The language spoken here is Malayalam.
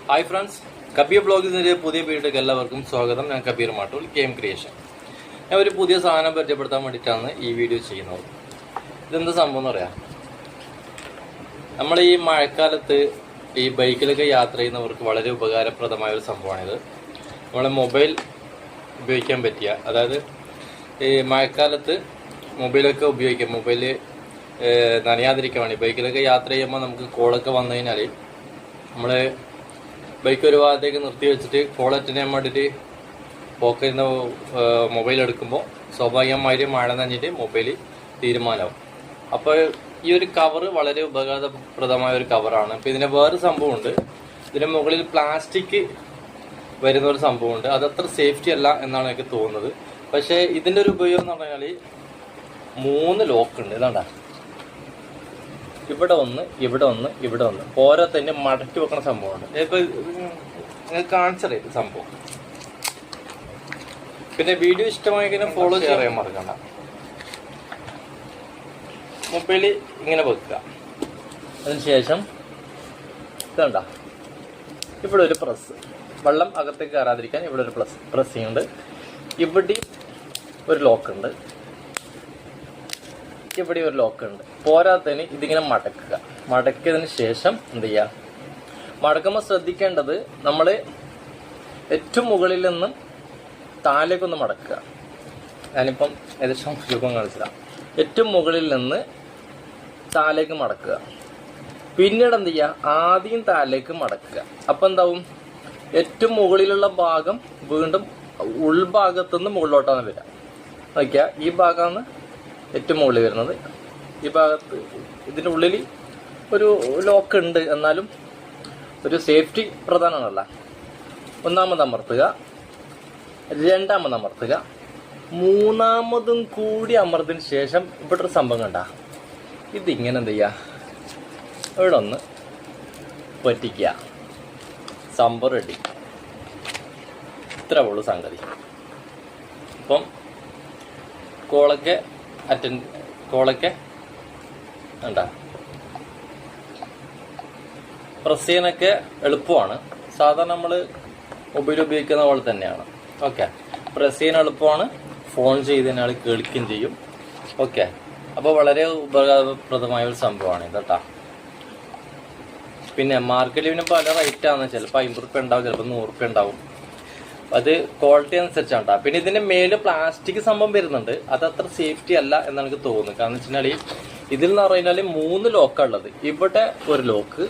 ഹായ് ഫ്രണ്ട്സ്, കബീർ ബ്ലോഗിൻ്റെ പുതിയ വീഡിയോയിലേക്ക് എല്ലാവർക്കും സ്വാഗതം. ഞാൻ കബീർ മാട്ടൂൽ, ഗെയിം ക്രിയേഷൻ. ഞാൻ ഒരു പുതിയ സാധനം പരിചയപ്പെടുത്താൻ വേണ്ടിയിട്ടാണ് ഈ വീഡിയോ ചെയ്യുന്നത്. ഇതെന്താ സംഭവം എന്ന് പറയാം, നമ്മൾ ഈ മഴക്കാലത്ത് ഈ ബൈക്കിലൊക്കെ യാത്ര ചെയ്യുന്നവർക്ക് വളരെ ഉപകാരപ്രദമായ ഒരു സംഭവമാണിത്. നമ്മളെ മൊബൈൽ ഉപയോഗിക്കാൻ പറ്റിയ, അതായത് ഈ മഴക്കാലത്ത് മൊബൈലൊക്കെ ഉപയോഗിക്കാം, മൊബൈൽ നനയാതിരിക്കാൻ വേണ്ടി ബൈക്കിലൊക്കെ യാത്ര ചെയ്യുമ്പോൾ നമുക്ക് കോളൊക്കെ വന്നു കഴിഞ്ഞാൽ നമ്മൾ ബൈക്ക് ഒരു ഭാഗത്തേക്ക് നിർത്തി വെച്ചിട്ട് കോൾ അറ്റൻഡ് ചെയ്യാൻ വേണ്ടിയിട്ട് പോക്കറ്റിൽ നിന്ന് മൊബൈൽ എടുക്കുമ്പോൾ സ്വാഭാവികമായിട്ട് മഴ നനഞ്ഞിട്ട് മൊബൈൽ തീരുമാനമാവും. അപ്പോൾ ഈ ഒരു കവറ് വളരെ ഉപകാരപ്രദമായ ഒരു കവറാണ്. അപ്പോൾ ഇതിന് വേറെ സംഭവമുണ്ട്, ഇതിന് മുകളിൽ പ്ലാസ്റ്റിക് വരുന്ന ഒരു സംഭവമുണ്ട്. അതത്ര സേഫ്റ്റി അല്ല എന്നാണ് എനിക്ക് തോന്നുന്നത്. പക്ഷേ ഇതിൻ്റെ ഒരു ഉപയോഗം എന്ന് പറഞ്ഞാൽ 3 ലോക്കുണ്ട്. ഇതാണ്ടാ, ഇവിടെ ഒന്ന്, ഇവിടെ ഒന്ന്, ഇവിടെ ഒന്ന്, ഓരോ തന്നെ മടക്കി വെക്കുന്ന സംഭവമുണ്ട്. ഇപ്പൊ നിങ്ങൾക്ക് കാണിച്ചറിയാം സംഭവം. പിന്നെ വീഡിയോ ഇഷ്ടമായി കഴിഞ്ഞാൽ ഫോളോ ചെയ്യാൻ മറക്കണ്ട. മൊബൈൽ ഇങ്ങനെ വെക്കുക, അതിനുശേഷം ഇതണ്ട, ഇവിടെ ഒരു പ്രസ്, വെള്ളം അകത്തേക്ക് കയറാതിരിക്കാൻ ഇവിടെ ഒരു പ്രസ് ചെയ്യുന്നുണ്ട്. ഇവിടെ ഒരു ലോക്കുണ്ട്, ഇവിടെ ഒരു ലോക്കുണ്ട്. പോരാത്തതിന് ഇതിങ്ങനെ മടക്കുക. മടക്കിയതിന് ശേഷം എന്ത് ചെയ്യുക, മടക്കുമ്പോൾ ശ്രദ്ധിക്കേണ്ടത് നമ്മൾ ഏറ്റവും മുകളിൽ നിന്നും താഴേക്കൊന്ന് മടക്കുക. ഞാനിപ്പം ഏകദേശം രൂപം കാണിച്ചതാണ്. ഏറ്റവും മുകളിൽ നിന്ന് താഴേക്ക് മടക്കുക, പിന്നീട് എന്ത് ചെയ്യുക, ആദ്യം താഴേക്ക് മടക്കുക. അപ്പം എന്താവും, ഏറ്റവും മുകളിലുള്ള ഭാഗം വീണ്ടും ഉൾഭാഗത്തുനിന്ന് മുകളിലോട്ടാണ് വരിക. നോക്കിയാൽ ഈ ഭാഗമാണ് ഏറ്റവും മുകളിൽ വരുന്നത്. ഈ ഭാഗത്ത് ഇതിൻ്റെ ഉള്ളിൽ ഒരു ലോക്ക് ഉണ്ട്, എന്നാലും ഒരു സേഫ്റ്റി പ്രധാനമല്ല. ഒന്നാമത് അമർത്തുക, രണ്ടാമത് അമർത്തുക, മൂന്നാമതും കൂടി അമർത്തിന് ശേഷം ഇവിടെ ഒരു സംഭവം കണ്ട, ഇതിങ്ങനെ എന്ത് ചെയ്യുക, ഇവിടെ ഒന്ന് പറ്റിക്കുക, സംഭവം റെഡി. ഇത്ര ഉള്ളു സംഗതി. അപ്പം കോളൊക്കെ വേണ്ട, പ്രസ് ചെയ്യാനൊക്കെ എളുപ്പമാണ്. സാധാരണ നമ്മൾ മൊബൈൽ ഉപയോഗിക്കുന്ന പോലെ തന്നെയാണ്. ഓക്കെ, പ്രസ് ചെയ്യാൻ എളുപ്പമാണ്, ഫോൺ ചെയ്തതിനാൽ കേൾക്കുകയും ചെയ്യും. ഓക്കെ, അപ്പോൾ വളരെ ഉപകാരപ്രദമായ ഒരു സംഭവമാണ് ഇത് കേട്ടോ. പിന്നെ മാർക്കറ്റിൽ പിന്നെ പല റേറ്റാണ്, ചിലപ്പോൾ 50 റുപ്യ ഉണ്ടാവും, ചിലപ്പോൾ 100 റുപ്യ ഉണ്ടാവും. അത് ക്വാളിറ്റി അനുസരിച്ചാണ് കേട്ടോ. പിന്നെ ഇതിൻ്റെ മേലെ പ്ലാസ്റ്റിക് സംഭവം വരുന്നുണ്ട്, അതത്ര സേഫ്റ്റി അല്ല എന്നാണ് എനിക്ക് തോന്നുന്നത്. കാരണം വെച്ച് കഴിഞ്ഞാൽ ഇതിൽ എന്ന് പറഞ്ഞാൽ 3 ലോക്കാണ് ഉള്ളത്. ഇവിടെ ഒരു ലോക്ക്,